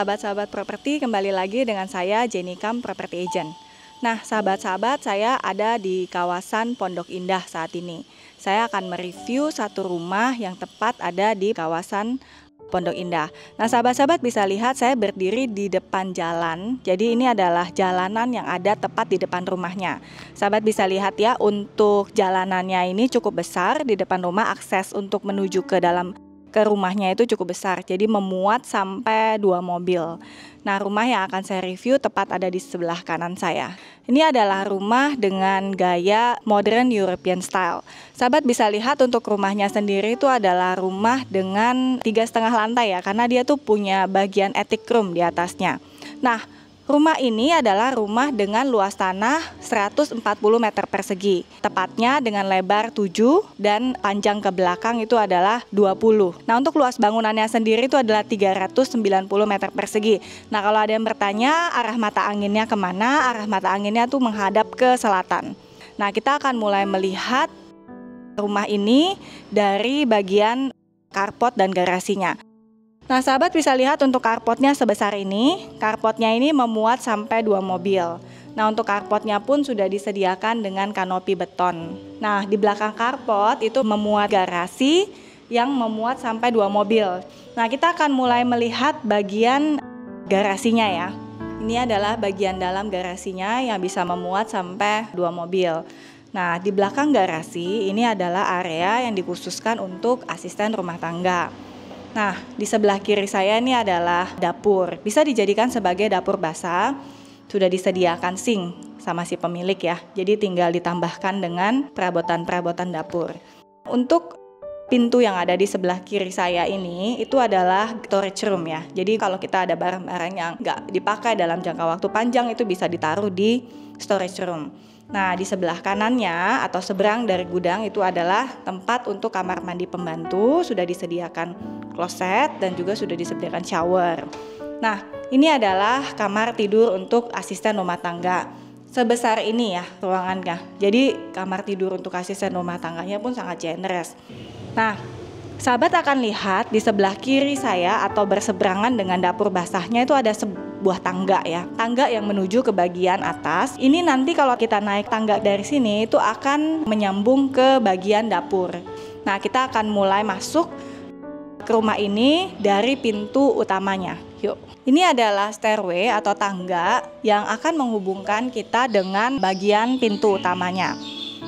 sahabat-sahabat properti, kembali lagi dengan saya Jenny Kam Property Agent. Nah, sahabat-sahabat, saya ada di kawasan Pondok Indah saat ini. Saya akan mereview satu rumah yang tepat ada di kawasan Pondok Indah. Nah, sahabat-sahabat bisa lihat saya berdiri di depan jalan. Jadi ini adalah jalanan yang ada tepat di depan rumahnya. Sahabat bisa lihat ya, untuk jalanannya ini cukup besar di depan rumah. Akses untuk menuju ke rumahnya itu cukup besar, jadi memuat sampai 2 mobil. Nah, rumah yang akan saya review tepat ada di sebelah kanan saya. Ini adalah rumah dengan gaya modern European style. Sahabat bisa lihat untuk rumahnya sendiri itu adalah rumah dengan 3,5 lantai ya, karena dia tuh punya bagian attic room di atasnya. Nah, rumah ini adalah rumah dengan luas tanah 140 meter persegi. Tepatnya dengan lebar 7 dan panjang ke belakang itu adalah 20. Nah, untuk luas bangunannya sendiri itu adalah 390 meter persegi. Nah, kalau ada yang bertanya arah mata anginnya kemana, arah mata anginnya tuh menghadap ke selatan. Nah, kita akan mulai melihat rumah ini dari bagian carport dan garasinya. Nah, sahabat bisa lihat untuk carportnya sebesar ini. Carportnya ini memuat sampai 2 mobil. Nah, untuk carportnya pun sudah disediakan dengan kanopi beton. Nah, di belakang carport itu memuat garasi yang memuat sampai 2 mobil. Nah, kita akan mulai melihat bagian garasinya ya. Ini adalah bagian dalam garasinya yang bisa memuat sampai 2 mobil. Nah, di belakang garasi ini adalah area yang dikhususkan untuk asisten rumah tangga. Nah, di sebelah kiri saya ini adalah dapur. Bisa dijadikan sebagai dapur basah. Sudah disediakan sink sama si pemilik ya. Jadi tinggal ditambahkan dengan perabotan-perabotan dapur. Untuk pintu yang ada di sebelah kiri saya ini itu adalah storage room ya. Jadi kalau kita ada barang-barang yang nggak dipakai dalam jangka waktu panjang itu bisa ditaruh di storage room. Nah, di sebelah kanannya atau seberang dari gudang itu adalah tempat untuk kamar mandi pembantu, sudah disediakan kloset dan juga sudah disediakan shower. Nah, ini adalah kamar tidur untuk asisten rumah tangga. Sebesar ini ya ruangannya. Jadi kamar tidur untuk asisten rumah tangganya pun sangat generous. Nah, sahabat akan lihat di sebelah kiri saya atau berseberangan dengan dapur basahnya itu ada sebuah tangga ya. Tangga yang menuju ke bagian atas. Ini nanti kalau kita naik tangga dari sini itu akan menyambung ke bagian dapur. Nah, kita akan mulai masuk ke rumah ini dari pintu utamanya. Yuk. Ini adalah stairway atau tangga yang akan menghubungkan kita dengan bagian pintu utamanya.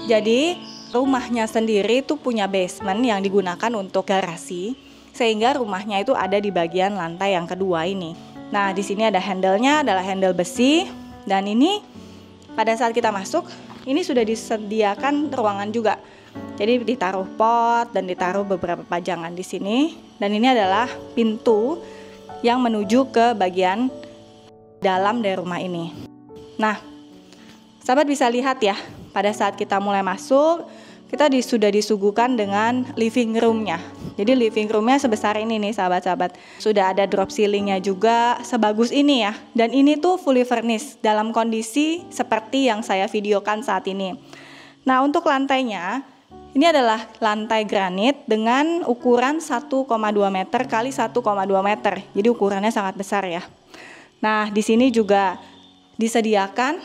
Jadi, rumahnya sendiri itu punya basement yang digunakan untuk garasi, sehingga rumahnya itu ada di bagian lantai yang kedua ini. Nah, di sini ada handle-nya, adalah handle besi, dan ini pada saat kita masuk, ini sudah disediakan ruangan juga. Jadi ditaruh pot dan ditaruh beberapa pajangan di sini, dan ini adalah pintu yang menuju ke bagian dalam dari rumah ini. Nah, sahabat bisa lihat ya, pada saat kita mulai masuk, kita sudah disuguhkan dengan living room-nya. Jadi living room-nya sebesar ini nih sahabat-sahabat. Sudah ada drop ceiling-nya juga sebagus ini ya. Dan ini tuh fully furnished dalam kondisi seperti yang saya videokan saat ini. Nah, untuk lantainya, ini adalah lantai granit dengan ukuran 1,2 meter kali 1,2 meter. Jadi ukurannya sangat besar ya. Nah, di sini juga disediakan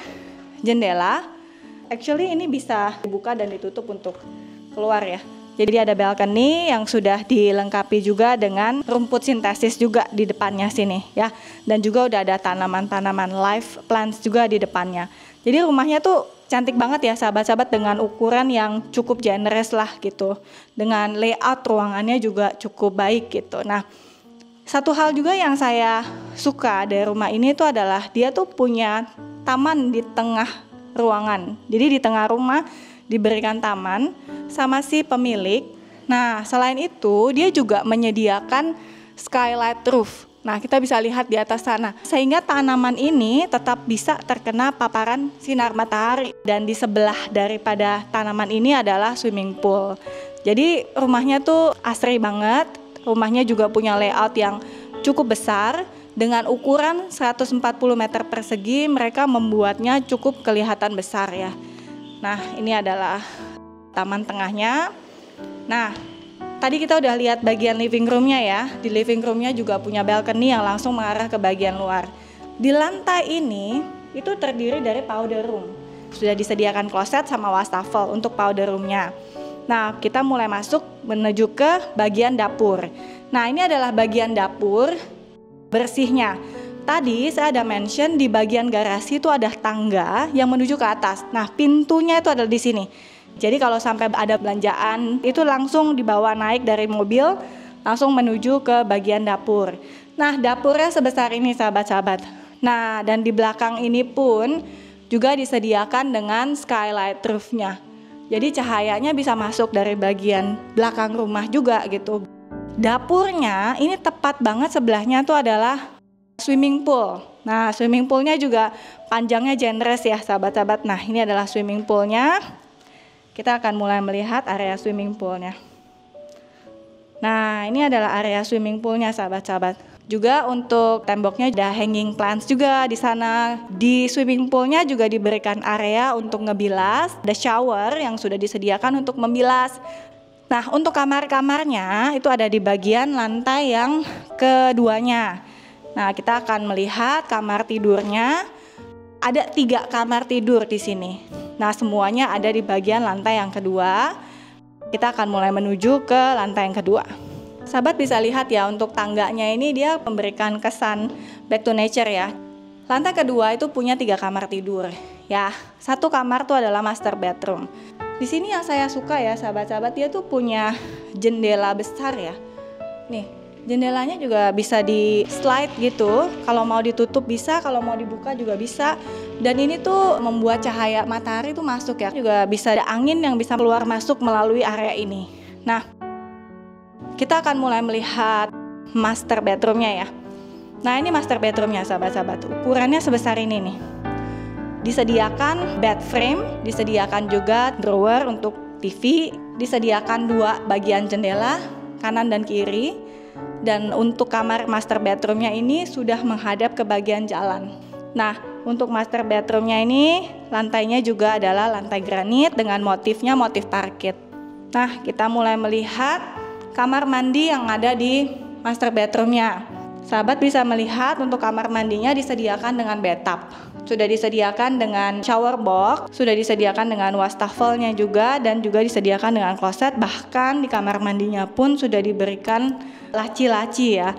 jendela. Actually ini bisa dibuka dan ditutup untuk keluar ya. Jadi ada balcony yang sudah dilengkapi juga dengan rumput sintesis juga di depannya sini ya. Dan juga udah ada tanaman-tanaman live plants juga di depannya. Jadi rumahnya tuh cantik banget ya sahabat-sahabat, dengan ukuran yang cukup generous lah gitu. Dengan layout ruangannya juga cukup baik gitu. Nah, satu hal juga yang saya suka dari rumah ini itu adalah dia tuh punya taman di tengah ruangan. Jadi di tengah rumah diberikan taman sama si pemilik. Nah, selain itu dia juga menyediakan skylight roof. Nah, kita bisa lihat di atas sana. Sehingga tanaman ini tetap bisa terkena paparan sinar matahari. Dan di sebelah daripada tanaman ini adalah swimming pool. Jadi rumahnya tuh asri banget. Rumahnya juga punya layout yang cukup besar. Dengan ukuran 140 meter persegi, mereka membuatnya cukup kelihatan besar ya. Nah, ini adalah taman tengahnya. Nah, tadi kita udah lihat bagian living roomnya ya. Di living roomnya juga punya balcony yang langsung mengarah ke bagian luar. Di lantai ini itu terdiri dari powder room. Sudah disediakan kloset sama wastafel untuk powder roomnya. Nah, kita mulai masuk menuju ke bagian dapur. Nah, ini adalah bagian dapur bersihnya. Tadi saya ada mention di bagian garasi itu ada tangga yang menuju ke atas. Nah, pintunya itu ada di sini. Jadi kalau sampai ada belanjaan itu langsung dibawa naik dari mobil langsung menuju ke bagian dapur. Nah, dapurnya sebesar ini sahabat-sahabat. Nah, dan di belakang ini pun juga disediakan dengan skylight roofnya. Jadi cahayanya bisa masuk dari bagian belakang rumah juga gitu. Dapurnya ini tepat banget sebelahnya tuh adalah swimming pool. Nah, swimming poolnya juga panjangnya generous ya sahabat-sahabat. Nah, ini adalah swimming poolnya. Kita akan mulai melihat area swimming poolnya. Nah, ini adalah area swimming poolnya sahabat-sahabat. Juga untuk temboknya ada hanging plants juga di sana. Di swimming poolnya juga diberikan area untuk ngebilas. Ada shower yang sudah disediakan untuk membilas. Nah, untuk kamar-kamarnya itu ada di bagian lantai yang keduanya. Nah, kita akan melihat kamar tidurnya. Ada 3 kamar tidur di sini. Nah, semuanya ada di bagian lantai yang kedua. Kita akan mulai menuju ke lantai yang kedua. Sahabat bisa lihat ya, untuk tangganya ini dia memberikan kesan back to nature ya. Lantai kedua itu punya 3 kamar tidur. Ya, 1 kamar tuh adalah master bedroom. Di sini yang saya suka ya sahabat-sahabat, dia tuh punya jendela besar ya. Nih, jendelanya juga bisa di slide gitu. Kalau mau ditutup bisa, kalau mau dibuka juga bisa. Dan ini tuh membuat cahaya matahari tuh masuk ya. Juga bisa ada angin yang bisa keluar masuk melalui area ini. Nah, kita akan mulai melihat master bedroomnya ya. Nah, ini master bedroomnya sahabat-sahabat. Ukurannya sebesar ini nih. Disediakan bed frame, disediakan juga drawer untuk TV, disediakan 2 bagian jendela, kanan dan kiri. Dan untuk kamar master bedroomnya ini sudah menghadap ke bagian jalan. Nah, untuk master bedroomnya ini lantainya juga adalah lantai granit dengan motifnya motif parket. Nah, kita mulai melihat kamar mandi yang ada di master bedroomnya. Sahabat bisa melihat untuk kamar mandinya disediakan dengan bathtub. Sudah disediakan dengan shower box, sudah disediakan dengan wastafelnya juga, dan juga disediakan dengan kloset. Bahkan di kamar mandinya pun sudah diberikan laci-laci ya.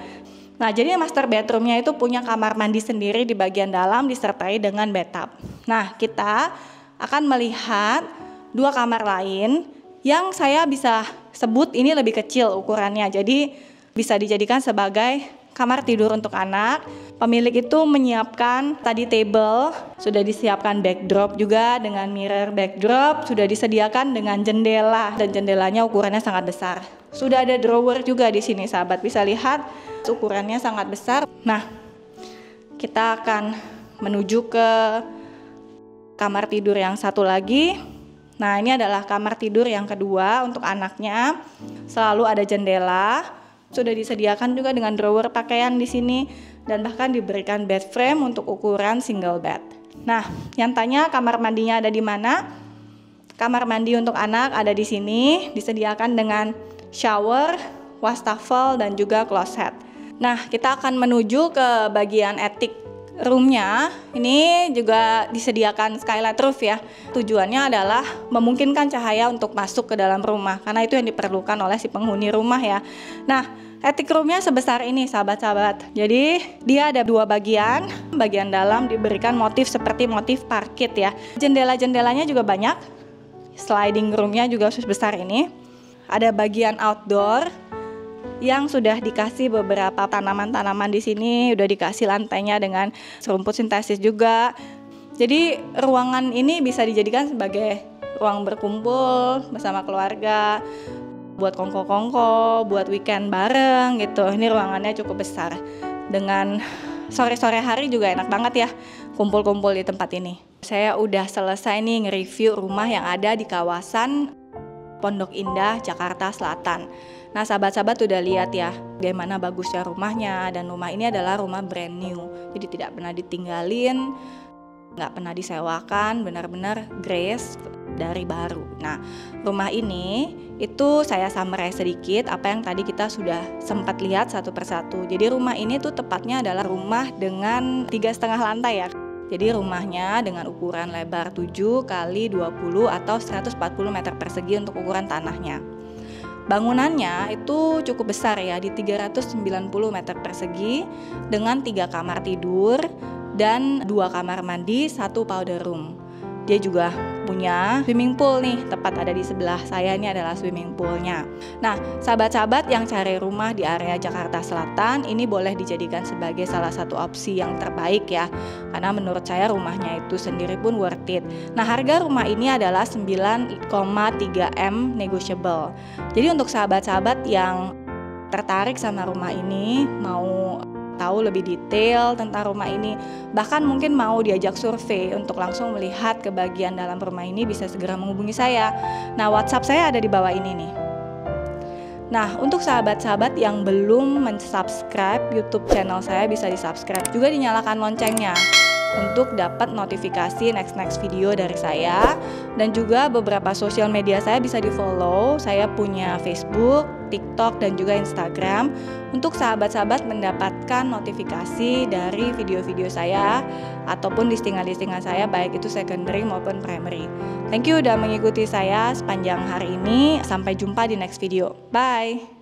Nah, jadi master bedroomnya itu punya kamar mandi sendiri di bagian dalam disertai dengan bathtub. Nah, kita akan melihat 2 kamar lain yang saya bisa sebut ini lebih kecil ukurannya. Jadi bisa dijadikan sebagai kamar tidur untuk anak. Pemilik itu menyiapkan tadi table, sudah disiapkan backdrop juga dengan mirror backdrop, sudah disediakan dengan jendela dan jendelanya ukurannya sangat besar. Sudah ada drawer juga di sini sahabat, bisa lihat ukurannya sangat besar. Nah, kita akan menuju ke kamar tidur yang satu lagi. Nah, ini adalah kamar tidur yang kedua untuk anaknya. Selalu ada jendela. Sudah disediakan juga dengan drawer pakaian di sini dan bahkan diberikan bed frame untuk ukuran single bed. Nah, yang tanya kamar mandinya ada di mana? Kamar mandi untuk anak ada di sini, disediakan dengan shower, wastafel dan juga kloset. Nah, kita akan menuju ke bagian attic roomnya. Ini juga disediakan skylight roof ya. Tujuannya adalah memungkinkan cahaya untuk masuk ke dalam rumah, karena itu yang diperlukan oleh si penghuni rumah ya. Nah, attic roomnya sebesar ini sahabat-sahabat. Jadi dia ada 2 bagian. Bagian dalam diberikan motif seperti motif parket ya. Jendela-jendelanya juga banyak. Sliding roomnya juga sebesar ini. Ada bagian outdoor yang sudah dikasih beberapa tanaman-tanaman di sini, udah dikasih lantainya dengan serumput sintesis juga. Jadi ruangan ini bisa dijadikan sebagai ruang berkumpul bersama keluarga, buat kongko-kongko, buat weekend bareng gitu. Ini ruangannya cukup besar. Dengan sore-sore hari juga enak banget ya kumpul-kumpul di tempat ini. Saya udah selesai nih nge-review rumah yang ada di kawasan Pondok Indah, Jakarta Selatan. Nah, sahabat-sahabat udah lihat ya bagaimana bagusnya rumahnya, dan rumah ini adalah rumah brand new. Jadi tidak pernah ditinggalin. nggak pernah disewakan, benar-benar grace dari baru. Nah, rumah ini itu saya summarize sedikit apa yang tadi kita sudah sempat lihat satu persatu. Jadi rumah ini tuh tepatnya adalah rumah dengan 3,5 lantai ya. Jadi rumahnya dengan ukuran lebar 7 kali 20 atau 140 meter persegi untuk ukuran tanahnya. Bangunannya itu cukup besar ya, di 390 meter persegi dengan 3 kamar tidur dan 2 kamar mandi, 1 powder room. Dia juga punya swimming pool nih, tepat ada di sebelah saya ini adalah swimming poolnya. Nah, sahabat-sahabat yang cari rumah di area Jakarta Selatan, ini boleh dijadikan sebagai salah satu opsi yang terbaik ya. Karena menurut saya rumahnya itu sendiri pun worth it. Nah, harga rumah ini adalah 9,3 M negotiable. Jadi untuk sahabat-sahabat yang tertarik sama rumah ini, mau tahu lebih detail tentang rumah ini, bahkan mungkin mau diajak survei untuk langsung melihat kebagian dalam rumah ini, bisa segera menghubungi saya. Nah, WhatsApp saya ada di bawah ini nih. Nah, untuk sahabat-sahabat yang belum mensubscribe YouTube channel saya, bisa di-subscribe. Juga dinyalakan loncengnya untuk dapat notifikasi next video dari saya. Dan juga beberapa sosial media saya bisa di-follow. Saya punya Facebook, TikTok, dan juga Instagram. Untuk sahabat-sahabat mendapatkan notifikasi dari video-video saya ataupun listingan-listingan saya, baik itu secondary maupun primary. Thank you udah mengikuti saya sepanjang hari ini. Sampai jumpa di next video. Bye!